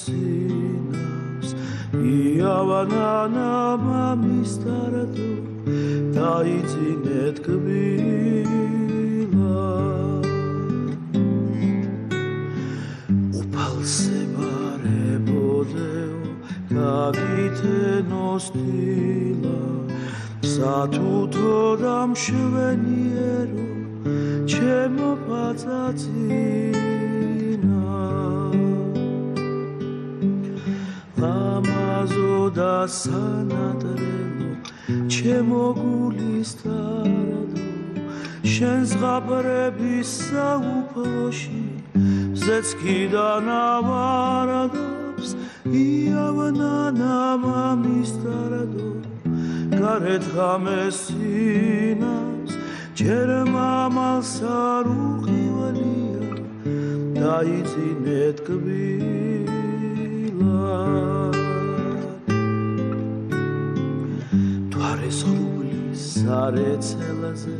სინავს იავანანა მამის დარდო დაიძინეთ კბილა უფალსებარებოდეო გაგითენოს დილა სათუთო დამშვენიერო ჩემო პაწაწინა ლამაზო და სანადრელო ჩემო გულის დარდო შენ ზღაპრების საუფლოში ზეცქიდან ავარადობს იავანანა მამის დარდო გარეთ ღამესინავს ჯერ მამალს არ უყივალია დაიძინეთ კბილა თვარის ხუბლის სარეცელაზე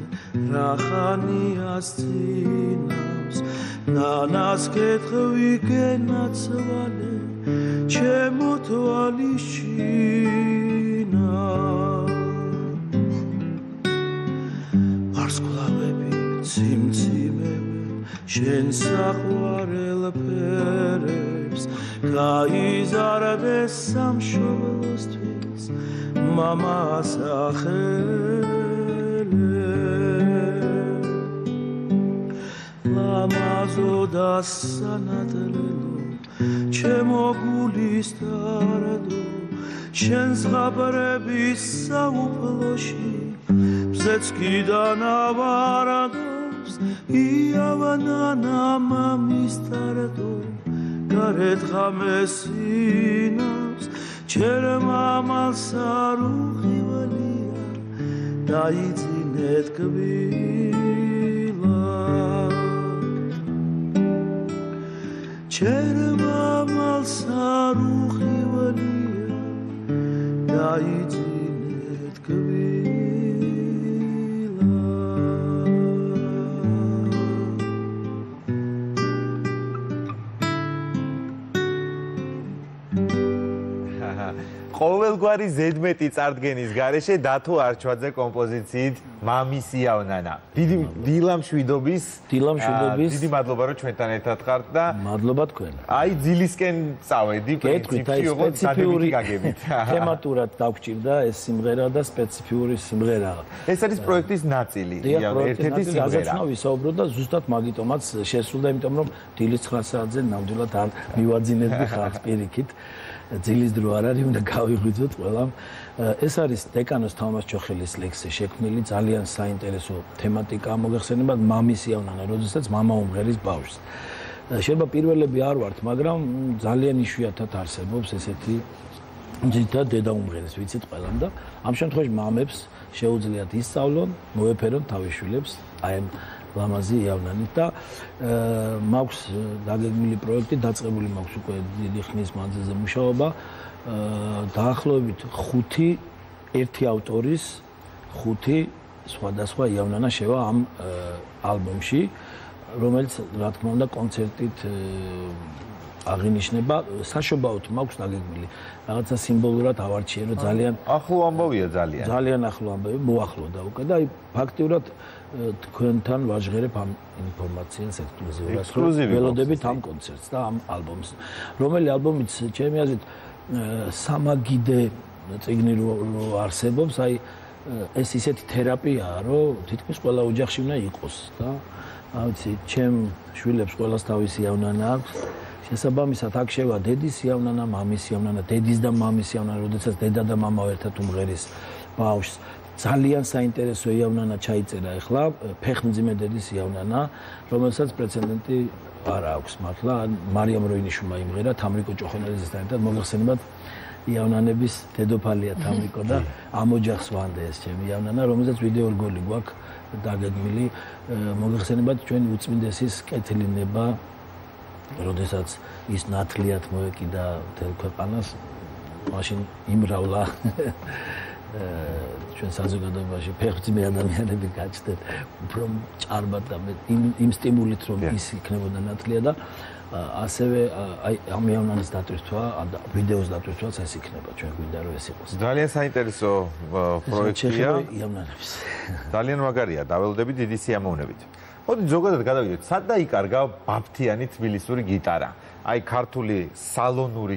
რახანიას წინავს ნანას კეთხვი გენაცვალე ჩემო თვალის ჩინა ვარსკვლავები ციმციმებენ შენ საყვარელ ფერებს გაიზარდეს სამშობლოსთვის მამას ახელე ლამაზო და სანადრელო ჩემო გულის დარდო შენ ზღაპრების საუფლოში ზეცქიდან ავარადობს იავანანა მამის დარდო გარეთ ღამესინავს ჯერ მამალს არ უყივალია დაიძინეთ კბილა ჯერ მამალს არ უყივალია დაიძინეთ კბილა ყოველგვარი ზედმეტი წარდგენის გარეშე დათო არჩვაძე კომპოზიციით მამის იავნანა. დილამშვიდობის დიდი მადლობა რომ ჩვენთან ერთად ხართ და მადლობა თქვენ. აი ძილისკენ წავედი პრინციპში როგორც სპეციფიური გაგებით. თემატურად დაგვჭირდა ეს სიმღერა და სპეციფიური სიმღერაა. ეს არის პროექტის ნაწილი. ერთ-ერთი სიმღერა. ვისაუბროთ და ზუსტად მაგიტომაც შესრულდა, იმიტომ რომ დილის 9 საათზე ნამდვილად არ მივაძინებდი ხალხს პირიქით. ძილის დრო არ არის, უნდა გავიღვიძოთ ყველამ. ეს არის დეკანოს თამაზ ჩოხელის ლექსზე შექმნილი ძალიან საინტერესო თემატიკა მოგეხსენებათ მამის იავნანა, როდესაც მამა უმღერის ბავშვს. შეიძლება პირველები არ ვართ, მაგრამ ძალიან იშვიათად არსებობს ესეთი ძირითადად დედა უმღერის, ვიცით ყველამ და ამ შემთხვევაში მამებს შეუძლიათ ისწავლონ, მოეფერონ თავის შვილებს აი ამ ლამაზი იავნანით და მაქვს დაგეგმილი პროექტი, დაწყებული მაქვს უკვე დიდი ხნის მანძილზე მუშაობა. დაახლოებით 5 ერთი ავტორის 5 სხვადასხვა იავნანა შევა ამ ალბომში, რომელიც რა თქმა უნდა კონცერტით აღინიშნება. საშობაოდ მაქვს დაგეგმილი რაღაცა სიმბოლურად ავარჩიე, რომ ძალიან ახლო ამბავია ძალიან ახლო ამბავი მოახლოვდა უკვე და აი ფაქტიურად თქვენთან ვაჟღერებ ამ ინფორმაციას ექსკლუზიურად, რომ ველოდებით ამ კონცერტს და ამ ალბომს, რომელი ალბომიც ჩემი აზრით სამაგიდე წიგნი რო არსებობს, აი ეს ისეთი თერაპიაა, რომ თითქმის ყველა ოჯახში უნდა იყოს და ვიცი, ჩემ შვილებს ყველას თავისი იავნანა აქვს. შესაბამისად აქ შევა დედის იავნანა, მამის იავნანა, დედის და მამის იავნანა, როდესაც დედა და მამა ერთად უმღერის ბავშვს. ძალიან საინტერესო იავნანა ჩაიწერა ახლა, ფეხმძიმე დედის იავნანა, რომელსაც პრეცედენტი არ აქვს მართლა. მარიამ როინიშვილმა იმღერა თამრიკო ჭოხელაძესთან ერთად, მოგეხსენებათ იავნანების დედოფალია თამრიკო და ამ ოჯახს ვანდე ეს ჩემი იავნანა, რომელსაც ვიდეო რგოლი გვაქვს დაგეგმილი. მოგეხსენებათ ჩვენი უწმინდესის კეთილინება, როდესაც ის ნათლიად მოეკიდა მთელ ქვეყანას, მაშინ იმრავლა ჩვენ საზოგადოებაში ფეხმძიმე ადამიანები გაჩნდნენ უფრო ჭარბად და იმ სტიმულით რომ ის იქნებოდა ნათლია და ასევე აი ამ იავნანის დატვირთვა, ვიდეოს დატვირთვაც ეს იქნება, ჩვენ გვინდა რომ ეს იყოს. ძალიან საინტერესო პროექტია. იავნანების. ძალიან მაგარია, დაველოდებით დიდი სიამოვნებით. მოდი ზოგადად გადავიდეთ, სად დაიკარგა ბაფთიანი თბილისური გიტარა? აი ქართული სალონური